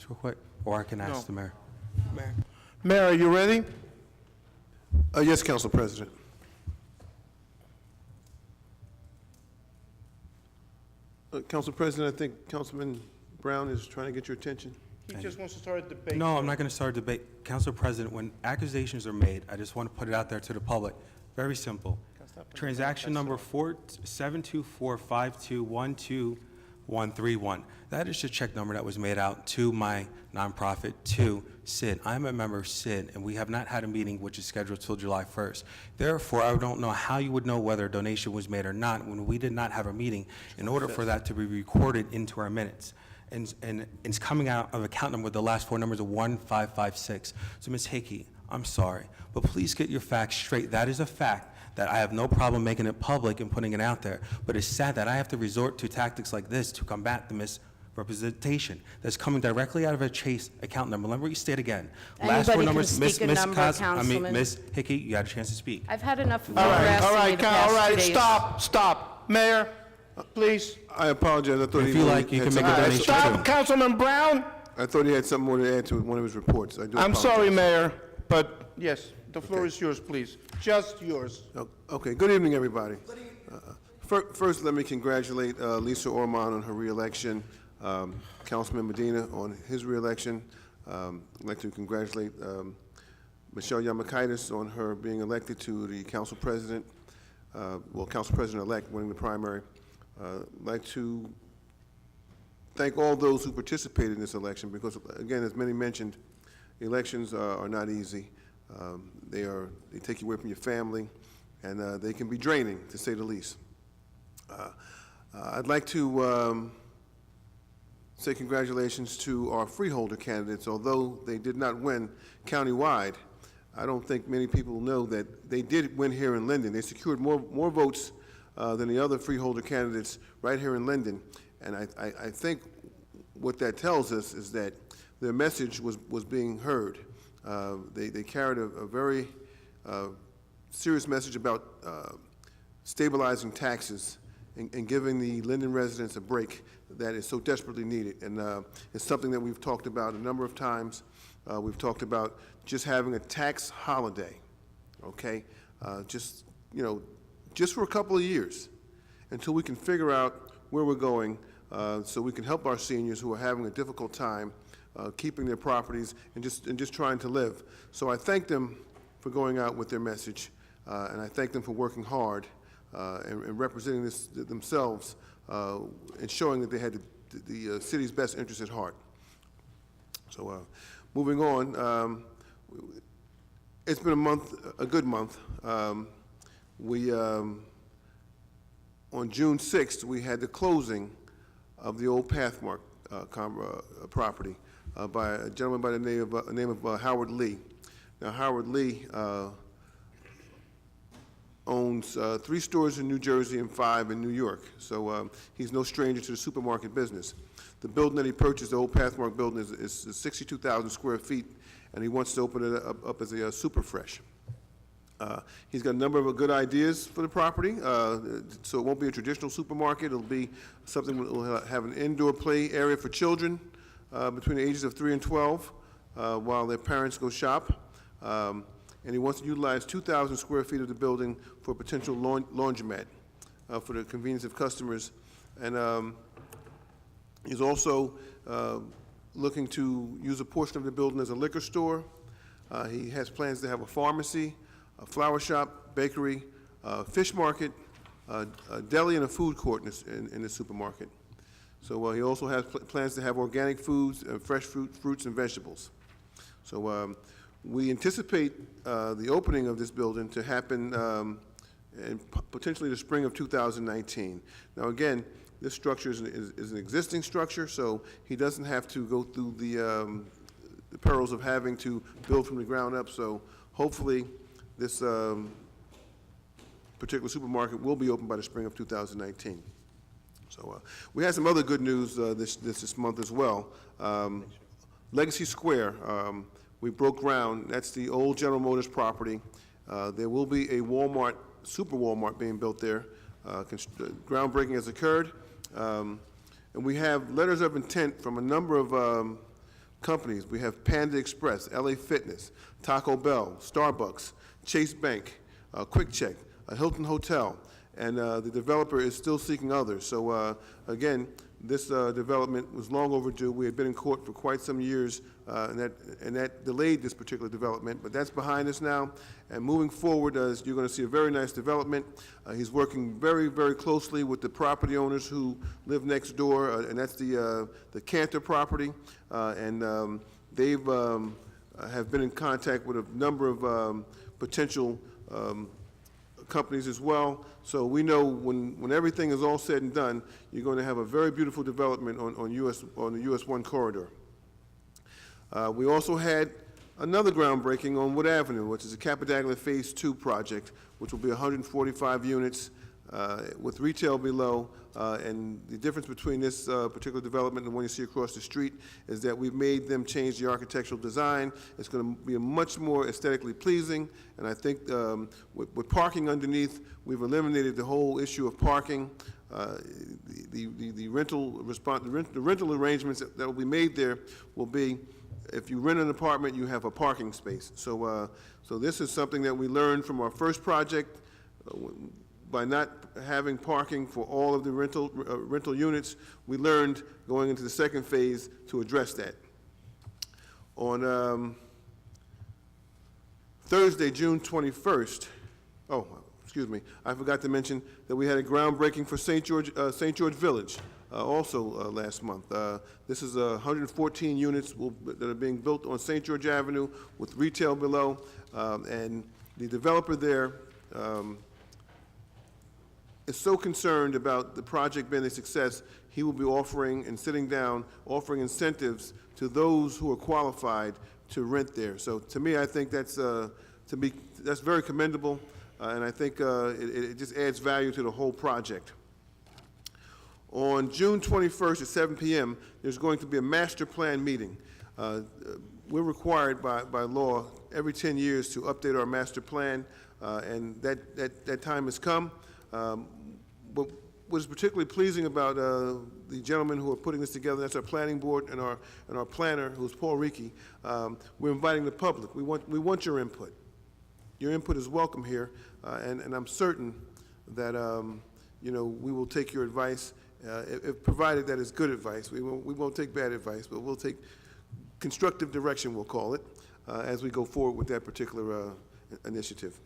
this real quick? Or I can ask the mayor. Mayor, are you ready? Yes, Council President. Council President, I think Councilman Brown is trying to get your attention. He just wants to start a debate. No, I'm not going to start a debate. Council President, when accusations are made, I just want to put it out there to the public. Very simple. Transaction number 72452121131. That is the check number that was made out to my nonprofit, to SID. I'm a member of SID, and we have not had a meeting which is scheduled till July 1st. Therefore, I don't know how you would know whether a donation was made or not when we did not have a meeting in order for that to be recorded into our minutes. And it's coming out of account number, the last four numbers of 1556. So, Ms. Hickey, I'm sorry, but please get your facts straight. That is a fact that I have no problem making it public and putting it out there. But it's sad that I have to resort to tactics like this to combat the misrepresentation that's coming directly out of a Chase account number. Let me restate again. Last four numbers, Ms. Hickey, you got a chance to speak. I've had enough of All right, stop. stop. Mayor, please. I apologize. I thought If you like, you can make a donation too. Stop, Councilman Brown. I thought he had something more to add to one of his reports. I do I'm apologize. sorry, Mayor, but yes, the floor is yours, please. Just yours. Okay, good evening, everybody. First, let me congratulate Lisa Ormond on her reelection, Councilman Medina on his reelection. I'd like to congratulate Michelle Yamakaitis on her being elected to the council president, council president-elect winning the primary. I'd like to thank all those who participated in this election because, again, as many mentioned, elections are not easy. They take you away from your family, and they can be draining, to say the least. I'd like to say congratulations to our freeholder candidates. Although they did not win countywide, I don't think many people know that they did win here in Linden. They secured more votes than the other freeholder candidates right here in Linden. And I think what that tells us is that their message was being heard. They carried a very serious message about stabilizing taxes and giving the Linden residents a break that is so desperately needed. And it's something that we've talked about a number of times. We've talked about just having a tax holiday, okay? Just for a couple of years until we can figure out where we're going so we can help our seniors who are having a difficult time keeping their properties and just trying to live. So I thank them for going out with their message, and I thank them for working hard and representing themselves and showing that they had the city's best interest at heart. So moving on, it's been a good month. On June 6th, we had the closing of the old Pathmark property by a gentleman by the name of Howard Lee. Now, Howard Lee owns 3 stores in New Jersey and 5 in New York, so he's no stranger to the supermarket business. The building that he purchased, the old Pathmark building, is 62,000 square feet, and he wants to open it up as a super fresh. He's got a number of good ideas for the property, so it won't be a traditional supermarket. It'll be something that will have an indoor play area for children between the ages of 3 and 12 while their parents go shop. And he wants to utilize 2,000 square feet of the building for a potential laundromat for the convenience of customers. And he's also looking to use a portion of the building as a liquor store. He has plans to have a pharmacy, a flower shop, bakery, fish market, a deli, and a food court in the supermarket. So he also has plans to have organic foods, fresh fruits and vegetables. So we anticipate the opening of this building to happen in potentially the spring of 2019. Now again, this structure is an existing structure, so he doesn't have to go through the perils of having to build from the ground up. So hopefully this particular supermarket will be open by the spring of 2019. So we had some other good news this month as well. Legacy Square, we broke ground. That's the old General Motors property. There will be a Walmart, super Walmart being built there. Groundbreaking has occurred. And we have letters of intent from a number of companies. We have Panda Express, LA Fitness, Taco Bell, Starbucks, Chase Bank, Quick Check, a Hilton Hotel, and the developer is still seeking others. So again, this development was long overdue. We had been in court for quite some years, and that delayed this particular development, but that's behind us now. And moving forward, you're going to see a very nice development. He's working very, very closely with the property owners who live next door, and that's the Cantor property. And they've have been in contact with a number of potential companies as well. So we know when everything is all said and done, you're going to have a very beautiful development on the US 1 corridor. We also had another groundbreaking on Wood Avenue, which is a Capadaglia Phase 2 project, which will be 145 units with retail below. And the difference between this particular development and the one you see across the street is that we've made them change the architectural design. It's going to be a much more aesthetically pleasing, and I think with parking underneath, we've eliminated the whole issue of parking. The rental arrangements that will be made there will be, if you rent an apartment, you have a parking space. So this is something that we learned from our first project. By not having parking for all of the rental units, we learned going into the second phase to address that. On Thursday, June 21st, excuse me, I forgot to mention that we had a groundbreaking for St. George Village also last month. This is 114 units that are being built on St. George Avenue with retail below, and the developer there is so concerned about the project being a success, he will be offering and sitting down, offering incentives to those who are qualified to rent there. So to me, I think that's very commendable, and I think it just adds value to the whole project. On June 21st at 7 p.m., there's going to be a master plan meeting. We're required by law every 10 years to update our master plan, and that time has come. But what is particularly pleasing about the gentlemen who are putting this together, that's our planning board and our planner, who's Paul Ricci, we're inviting the public. We want your input. Your input is welcome here, and I'm certain that we will take your advice, if provided that it's good advice. We won't take bad advice, but we'll take constructive direction, we'll call it, as we go forward with that particular initiative.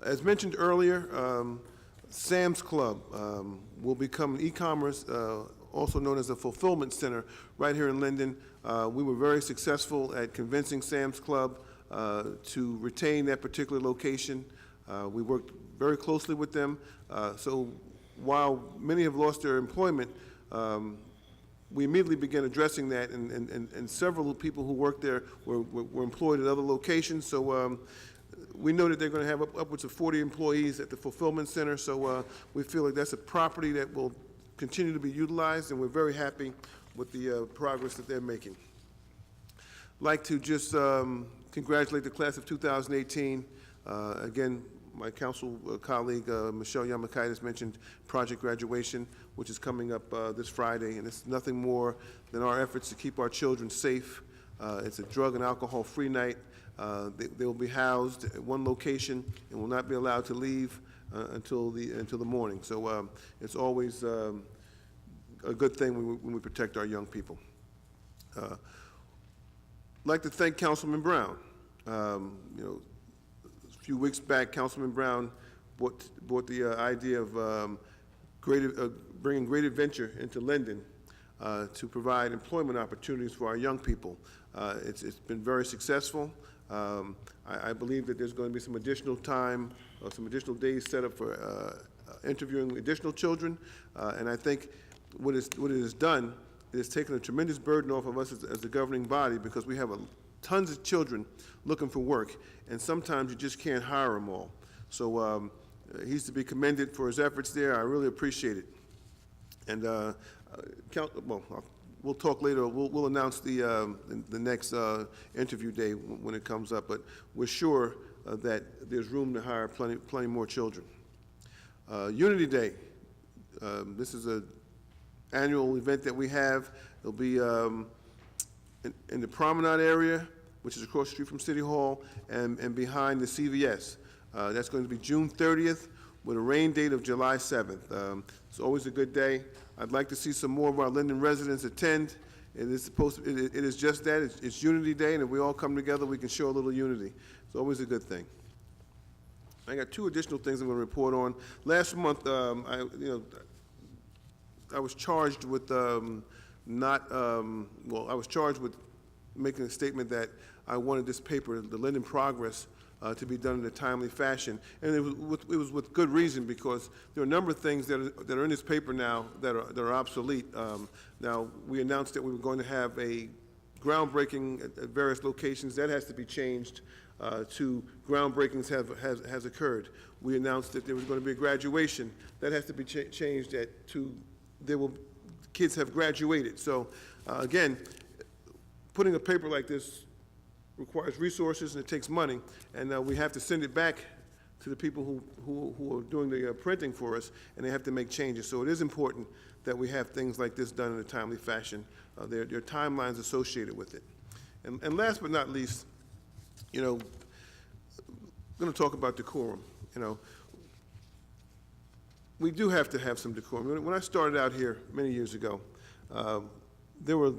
As mentioned earlier, Sam's Club will become an e-commerce, also known as a fulfillment center, right here in Linden. We were very successful at convincing Sam's Club to retain that particular location. We worked very closely with them. So while many have lost their employment, we immediately began addressing that, and several people who worked there were employed at other locations. So we know that they're going to have upwards of 40 employees at the fulfillment center, so we feel like that's a property that will continue to be utilized, and we're very happy with the progress that they're making. I'd like to just congratulate the class of 2018. Again, my council colleague, Michelle Yamakaitis, mentioned project graduation, which is coming up this Friday, and it's nothing more than our efforts to keep our children safe. It's a drug and alcohol-free night. They will be housed at one location and will not be allowed to leave until the morning. So it's always a good thing when we protect our young people. I'd like to thank Councilman Brown. A few weeks back, Councilman Brown brought the idea of bringing Great Adventure into Linden to provide employment opportunities for our young people. It's been very successful. I believe that there's going to be some additional time, some additional days set up for interviewing additional children, and I think what it has done is taken a tremendous burden off of us as the governing body, because we have tons of children looking for work, and sometimes you just can't hire them all. So he's to be commended for his efforts there. I really appreciate it. And we'll talk later. We'll announce the next interview day when it comes up. But we're sure that there's room to hire plenty more children. Unity Day. This is an annual event that we have. It'll be in the Promenade area, which is across the street from City Hall, and behind the CVS. That's going to be June 30th with a rain date of July 7th. It's always a good day. I'd like to see some more of our Linden residents attend. It is just that. It's Unity Day, and if we all come together, we can show a little unity. It's always a good thing. I got 2 additional things I'm going to report on. Last month, I was charged with I was charged with making a statement that I wanted this paper, the Linden Progress, to be done in a timely fashion. And it was with good reason, because there are a number of things that are in this paper now that are obsolete. Now, we announced that we were going to have a groundbreaking at various locations. That has to be changed to groundbreakings has occurred. We announced that there was going to be a graduation. That has to be changed kids have graduated. So, again, putting a paper like this requires resources and it takes money, and we have to send it back to the people who are doing the printing for us, and they have to make changes. So it is important that we have things like this done in a timely fashion. There are timelines associated with it. And last but not least, I'm going to talk about decorum. We do have to have some decorum. When I started out here many years ago, there were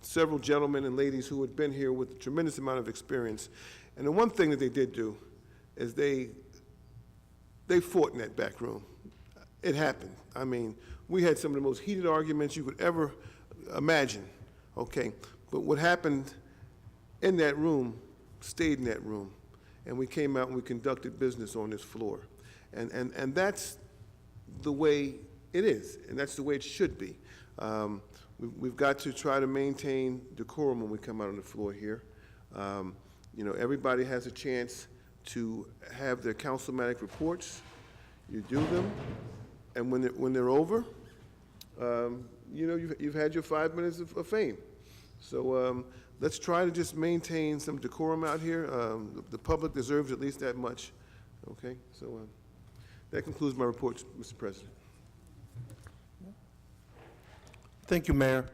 several gentlemen and ladies who had been here with a tremendous amount of experience. And the one thing that they did do is they fought in that back room. It happened. I mean, we had some of the most heated arguments you could ever imagine, okay? But what happened in that room stayed in that room. And we came out and we conducted business on this floor. And that's the way it is, and that's the way it should be. We've got to try to maintain decorum when we come out on the floor here. Everybody has a chance to have their councilmatic reports. You do them, and when they're over, you've had your 5 minutes of fame. So let's try to just maintain some decorum out here. The public deserves at least that much. Okay, so that concludes my report, Mr. President. Thank you, Mayor.